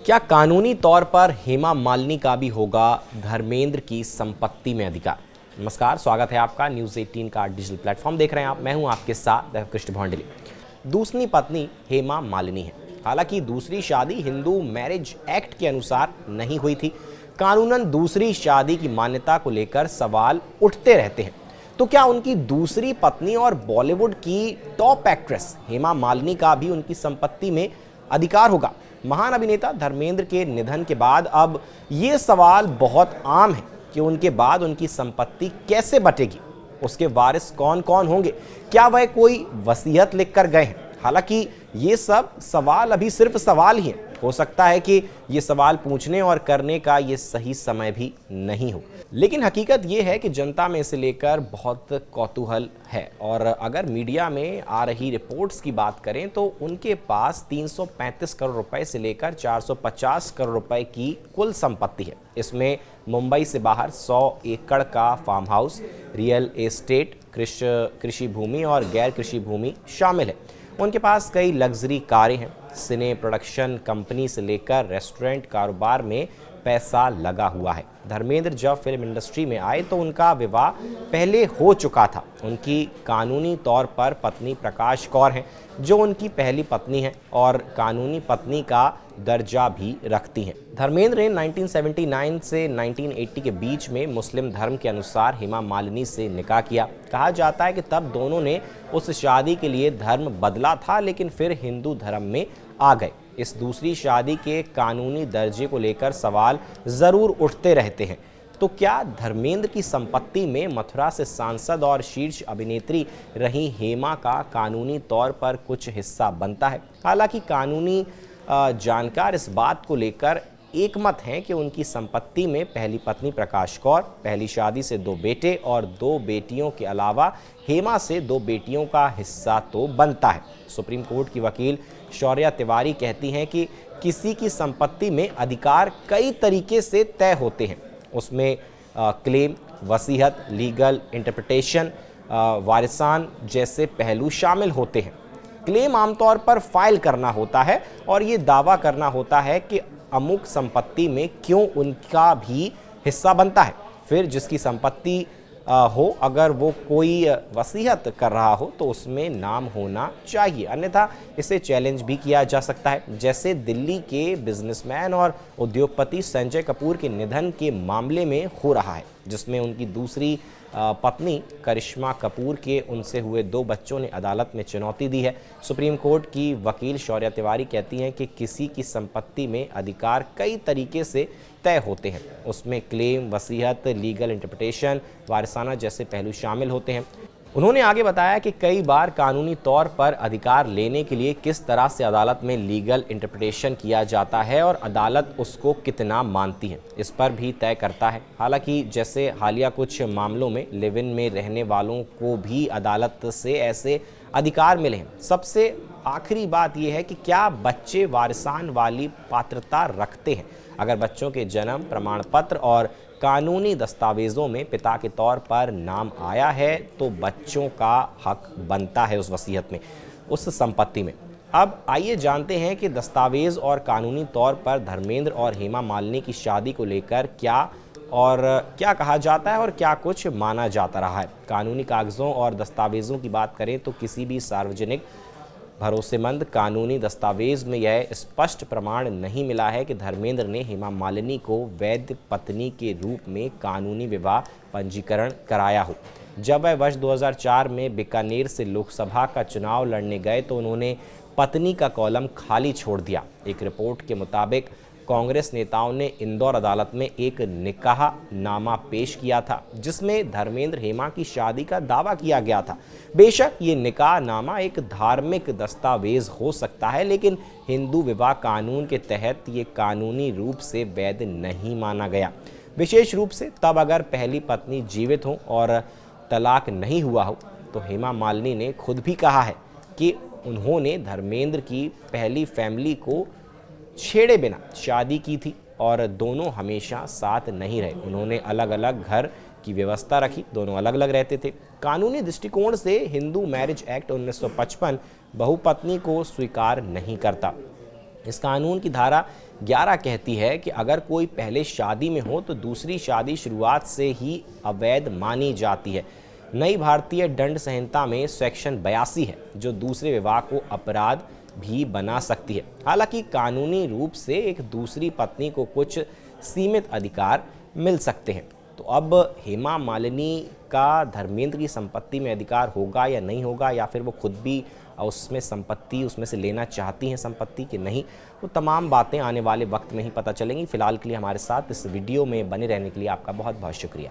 क्या कानूनी तौर पर हेमा मालिनी का भी होगा धर्मेंद्र की संपत्ति में अधिकार? नमस्कार, स्वागत है आपका न्यूज़ 18 का डिजिटल प्लेटफॉर्म देख रहे हैं आप। मैं हूं आपके साथ देवकृष्ण भौंडली। दूसरी पत्नी हेमा मालिनी है। हालांकि दूसरी शादी हिंदू मैरिज एक्ट के अनुसार नहीं हुई थी। कानूनन दूसरी शादी की मान्यता को लेकर सवाल उठते रहते हैं। तो क्या उनकी दूसरी पत्नी और बॉलीवुड की टॉप एक्ट्रेस हेमा मालिनी का भी उनकी संपत्ति में अधिकार होगा? महान अभिनेता धर्मेंद्र के निधन के बाद अब ये सवाल बहुत आम है कि उनके बाद उनकी संपत्ति कैसे बटेगी, उसके वारिस कौन कौन होंगे, क्या वह कोई वसीयत लिखकर गए हैं। हालांकि ये सब सवाल अभी सिर्फ सवाल ही हैं। हो सकता है कि ये सवाल पूछने और करने का ये सही समय भी नहीं हो, लेकिन हकीकत ये है कि जनता में इसे लेकर बहुत कौतूहल है। और अगर मीडिया में आ रही रिपोर्ट्स की बात करें तो उनके पास 335 करोड़ रुपए से लेकर 450 करोड़ रुपए की कुल संपत्ति है। इसमें मुंबई से बाहर 100 एकड़ का फार्म हाउस, रियल एस्टेट, कृषि भूमि और गैर कृषि भूमि शामिल है। उनके पास कई लग्जरी कारें हैं। सिने प्रोडक्शन कंपनी से लेकर रेस्टोरेंट कारोबार में पैसा लगा हुआ है। धर्मेंद्र जब फिल्म इंडस्ट्री में आए तो उनका विवाह पहले हो चुका था। उनकी कानूनी तौर पर पत्नी प्रकाश कौर हैं, जो उनकी पहली पत्नी है और कानूनी पत्नी का दर्जा भी रखती हैं। धर्मेंद्र ने 1979 से 1980 के बीच में मुस्लिम धर्म के अनुसार हेमा मालिनी से निकाह किया। कहा जाता है कि तब दोनों ने उस शादी के लिए धर्म बदला था, लेकिन फिर हिंदू धर्म में आ गए। इस दूसरी शादी के कानूनी दर्जे को लेकर सवाल जरूर उठते रहते हैं। तो क्या धर्मेंद्र की संपत्ति में मथुरा से सांसद और शीर्ष अभिनेत्री रही हेमा का कानूनी तौर पर कुछ हिस्सा बनता है? हालांकि कानूनी जानकार इस बात को लेकर एक मत हैं कि उनकी संपत्ति में पहली पत्नी प्रकाश कौर, पहली शादी से 2 बेटे और 2 बेटियों के अलावा हेमा से 2 बेटियों का हिस्सा तो बनता है। सुप्रीम कोर्ट की वकील शौर्या तिवारी कहती हैं कि किसी की संपत्ति में अधिकार कई तरीके से तय होते हैं। उसमें क्लेम, वसीयत, लीगल इंटरप्रिटेशन, वारिसान जैसे पहलू शामिल होते हैं। क्लेम आमतौर पर फाइल करना होता है और ये दावा करना होता है कि अमुक संपत्ति में क्यों उनका भी हिस्सा बनता है। फिर जिसकी संपत्ति हो, अगर वो कोई वसीयत कर रहा हो तो उसमें नाम होना चाहिए, अन्यथा इसे चैलेंज भी किया जा सकता है। जैसे दिल्ली के बिजनेसमैन और उद्योगपति संजय कपूर के निधन के मामले में हो रहा है, जिसमें उनकी दूसरी पत्नी करिश्मा कपूर के उनसे हुए 2 बच्चों ने अदालत में चुनौती दी है। सुप्रीम कोर्ट की वकील शौर्या तिवारी कहती हैं कि किसी की संपत्ति में अधिकार कई तरीके से तय होते हैं। उसमें क्लेम, वसीयत, लीगल इंटरप्रिटेशन, वारिसाना जैसे पहलू शामिल होते हैं। उन्होंने आगे बताया कि कई बार कानूनी तौर पर अधिकार लेने के लिए किस तरह से अदालत में लीगल इंटरप्रिटेशन किया जाता है और अदालत उसको कितना मानती है, इस पर भी तय करता है। हालांकि जैसे हालिया कुछ मामलों में लिव इन में रहने वालों को भी अदालत से ऐसे अधिकार मिले हैं। सबसे आखिरी बात यह है कि क्या बच्चे वारिसान वाली पात्रता रखते हैं। अगर बच्चों के जन्म प्रमाण पत्र और कानूनी दस्तावेजों में पिता के तौर पर नाम आया है तो बच्चों का हक बनता है उस वसीयत में, उस संपत्ति में। अब आइए जानते हैं कि दस्तावेज और कानूनी तौर पर धर्मेंद्र और हेमा मालिनी की शादी को लेकर क्या कहा जाता है और क्या कुछ माना जाता रहा है। कानूनी कागजों और दस्तावेजों की बात करें तो किसी भी सार्वजनिक भरोसेमंद कानूनी दस्तावेज में यह स्पष्ट प्रमाण नहीं मिला है कि धर्मेंद्र ने हेमा मालिनी को वैध पत्नी के रूप में कानूनी विवाह पंजीकरण कराया हो। जब वह वर्ष 2004 में बीकानेर से लोकसभा का चुनाव लड़ने गए तो उन्होंने पत्नी का कॉलम खाली छोड़ दिया। एक रिपोर्ट के मुताबिक कांग्रेस नेताओं ने इंदौर अदालत में एक निकाहनामा पेश किया था, जिसमें धर्मेंद्र हेमा की शादी का दावा किया गया था। बेशक ये निकाहनामा एक धार्मिक दस्तावेज हो सकता है, लेकिन हिंदू विवाह कानून के तहत ये कानूनी रूप से वैध नहीं माना गया। विशेष रूप से तब अगर पहली पत्नी जीवित हो और तलाक नहीं हुआ हो। तो हेमा मालिनी ने खुद भी कहा है कि उन्होंने धर्मेंद्र की पहली फैमिली को छेड़े बिना शादी की थी और दोनों हमेशा साथ नहीं रहे। उन्होंने अलग अलग घर की व्यवस्था रखी, दोनों अलग अलग रहते थे। कानूनी दृष्टिकोण से हिंदू मैरिज एक्ट 1955 बहुपत्नी को स्वीकार नहीं करता। इस कानून की धारा 11 कहती है कि अगर कोई पहले शादी में हो तो दूसरी शादी शुरुआत से ही अवैध मानी जाती है। नई भारतीय दंड संहिता में सेक्शन 82 है जो दूसरे विवाह को अपराध भी बना सकती है। हालांकि कानूनी रूप से एक दूसरी पत्नी को कुछ सीमित अधिकार मिल सकते हैं। तो अब हेमा मालिनी का धर्मेंद्र की संपत्ति में अधिकार होगा या नहीं होगा, या फिर वो खुद भी उसमें उसमें से लेना चाहती हैं संपत्ति कि नहीं, वो तमाम बातें आने वाले वक्त में ही पता चलेंगी। फिलहाल के लिए हमारे साथ इस वीडियो में बने रहने के लिए आपका बहुत बहुत शुक्रिया।